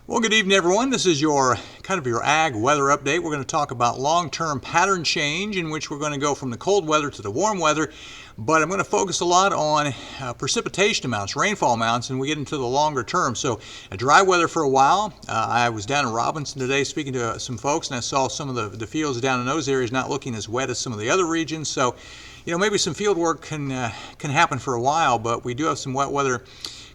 Well, good evening, everyone. This is your ag weather update. We're going to talk about long-term pattern change in which we're going to go from the cold weather to the warm weather, but I'm going to focus a lot on precipitation amounts, rainfall amounts, and we get into the longer term. So dry weather for a while. I was down in Robinson today speaking to some folks, and I saw some of the fields down in those areas not looking as wet as some of the other regions. So, maybe some field work can happen for a while, but we do have some wet weather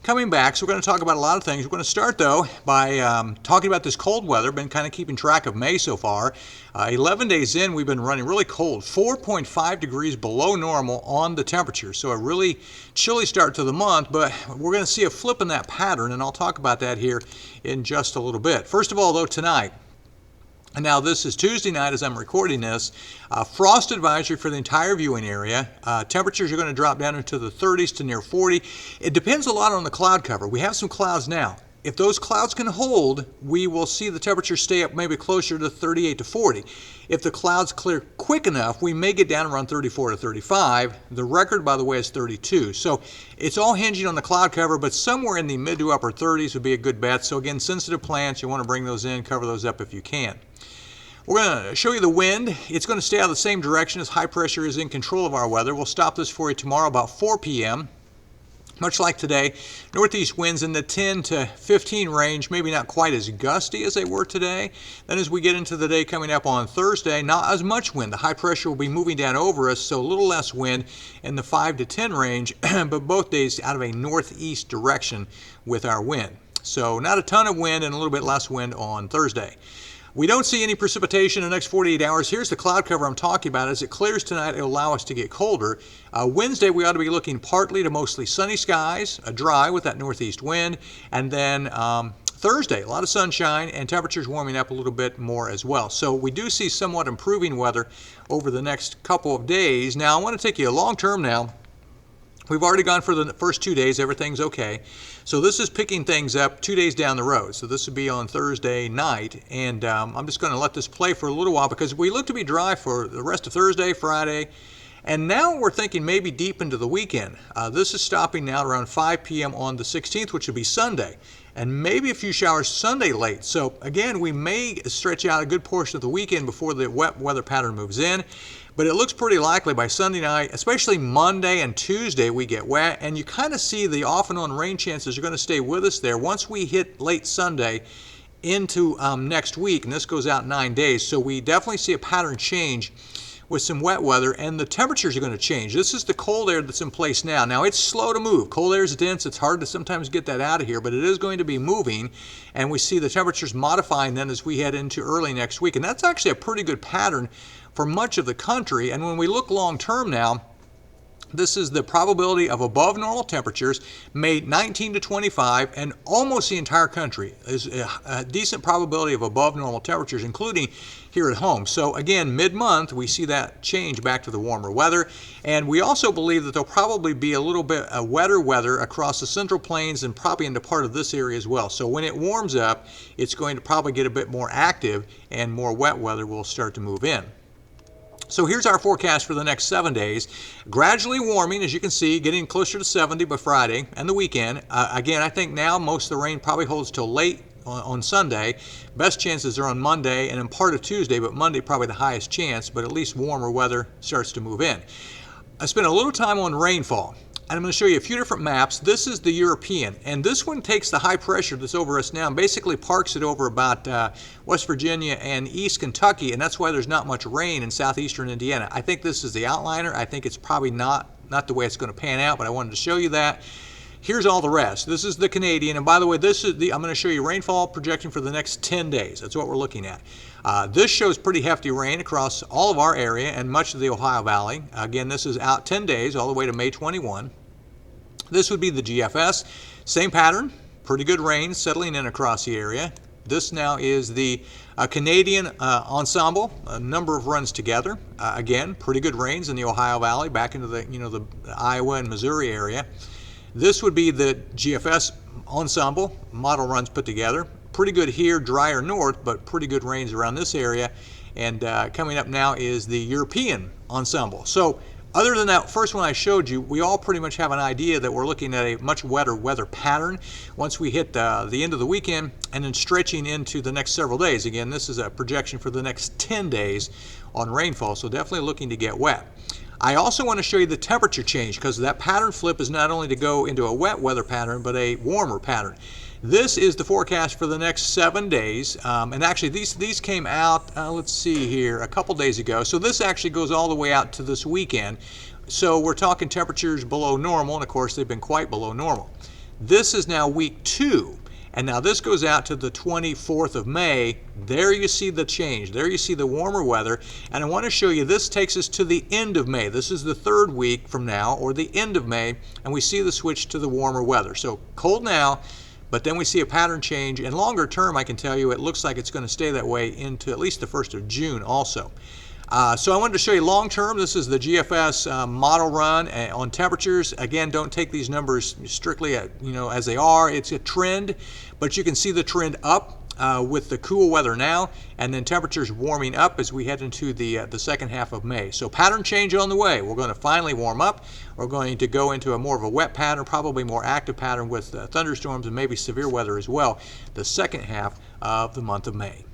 coming back, so we're going to talk about a lot of things. We're going to start, though, by talking about this cold weather. Been kind of keeping track of May so far. 11 days in, we've been running really cold, 4.5 degrees below normal on the temperature. So a really chilly start to the month, but we're going to see a flip in that pattern, and I'll talk about that here in just a little bit. First of all, though, tonight, and now this is Tuesday night as I'm recording this, frost advisory for the entire viewing area. Temperatures are going to drop down into the 30s to near 40. It depends a lot on the cloud cover. We have some clouds now. If those clouds can hold, we will see the temperature stay up maybe closer to 38 to 40. If the clouds clear quick enough, we may get down around 34 to 35. The record, by the way, is 32. So it's all hinging on the cloud cover, but somewhere in the mid to upper 30s would be a good bet. So again, sensitive plants, you want to bring those in, cover those up if you can. We're going to show you the wind. It's going to stay out of the same direction as high pressure is in control of our weather. We'll stop this for you tomorrow about 4 p.m. Much like today, northeast winds in the 10 to 15 range, maybe not quite as gusty as they were today. Then as we get into the day coming up on Thursday, not as much wind. The high pressure will be moving down over us, so a little less wind in the 5 to 10 range, but both days out of a northeast direction with our wind. So not a ton of wind and a little bit less wind on Thursday. We don't see any precipitation in the next 48 hours. Here's the cloud cover I'm talking about. As it clears tonight, it'll allow us to get colder. Wednesday, we ought to be looking partly to mostly sunny skies, dry with that northeast wind. And then Thursday, a lot of sunshine and temperatures warming up a little bit more as well. So we do see somewhat improving weather over the next couple of days. Now, I want to take you long term now. We've already gone for the first 2 days. Everything's okay. So this is picking things up 2 days down the road. So this would be on Thursday night. And I'm just going to let this play for a little while because we look to be dry for the rest of Thursday, Friday. And now we're thinking maybe deep into the weekend. This is stopping now around 5 p.m. on the 16th, which will be Sunday. And maybe a few showers Sunday late. So again, we may stretch out a good portion of the weekend before the wet weather pattern moves in. But it looks pretty likely by Sunday night, especially Monday and Tuesday, we get wet. And you kind of see the off and on rain chances are going to stay with us there once we hit late Sunday into next week. And this goes out 9 days. So we definitely see a pattern change with some wet weather, and the temperatures are going to change. This is the cold air that's in place now. Now, it's slow to move. Cold air is dense. It's hard to sometimes get that out of here, but it is going to be moving, and we see the temperatures modifying then as we head into early next week. And that's actually a pretty good pattern for much of the country. And when we look long term now, this is the probability of above normal temperatures, May 19 to 25, and almost the entire country is a decent probability of above normal temperatures, including here at home. So again, mid-month, we see that change back to the warmer weather. And we also believe that there'll probably be a little bit wetter weather across the central plains and probably into part of this area as well. So when it warms up, it's going to probably get a bit more active and more wet weather will start to move in. So here's our forecast for the next 7 days. Gradually warming, as you can see, getting closer to 70 by Friday and the weekend. Again, I think now most of the rain probably holds till late on Sunday. Best chances are on Monday and in part of Tuesday, but Monday probably the highest chance, but at least warmer weather starts to move in. I spent a little time on rainfall. And I'm going to show you a few different maps. This is the European, and this one takes the high pressure that's over us now and basically parks it over about West Virginia and East Kentucky, and that's why there's not much rain in southeastern Indiana. I think this is the outliner. I think it's probably not the way it's going to pan out, but I wanted to show you that. Here's all the rest. This is the Canadian, and by the way, this is I'm going to show you rainfall projection for the next 10 days. That's what we're looking at. This shows pretty hefty rain across all of our area and much of the Ohio Valley. Again, this is out 10 days, all the way to May 21. This would be the GFS. Same pattern, pretty good rain settling in across the area. This now is the Canadian Ensemble, a number of runs together. Again, pretty good rains in the Ohio Valley, back into the Iowa and Missouri area. This would be the GFS Ensemble, model runs put together. Pretty good here, drier north, but pretty good rains around this area. And coming up now is the European Ensemble. So Other than that first one I showed you, we all pretty much have an idea that we're looking at a much wetter weather pattern once we hit the end of the weekend and then stretching into the next several days. Again, this is a projection for the next 10 days on rainfall, so definitely looking to get wet. I also want to show you the temperature change because that pattern flip is not only to go into a wet weather pattern but a warmer pattern. This is the forecast for the next 7 days, and actually these came out, let's see here, a couple days ago. So this actually goes all the way out to this weekend. So we're talking temperatures below normal, and of course they've been quite below normal. This is now week 2, and now this goes out to the 24th of May. There you see the change. There you see the warmer weather, and I want to show you this takes us to the end of May. This is the 3rd week from now, or the end of May, and we see the switch to the warmer weather. So cold now, but then we see a pattern change, and longer term I can tell you it looks like it's going to stay that way into at least the 1st of June also. So I wanted to show you long term. This is the GFS model run on temperatures. Again, don't take these numbers strictly as they are. It's a trend, but you can see the trend up with the cool weather now, and then temperatures warming up as we head into the second half of May. So pattern change on the way. We're going to finally warm up. We're going to go into a more of a wet pattern, probably more active pattern with thunderstorms and maybe severe weather as well, the second half of the month of May.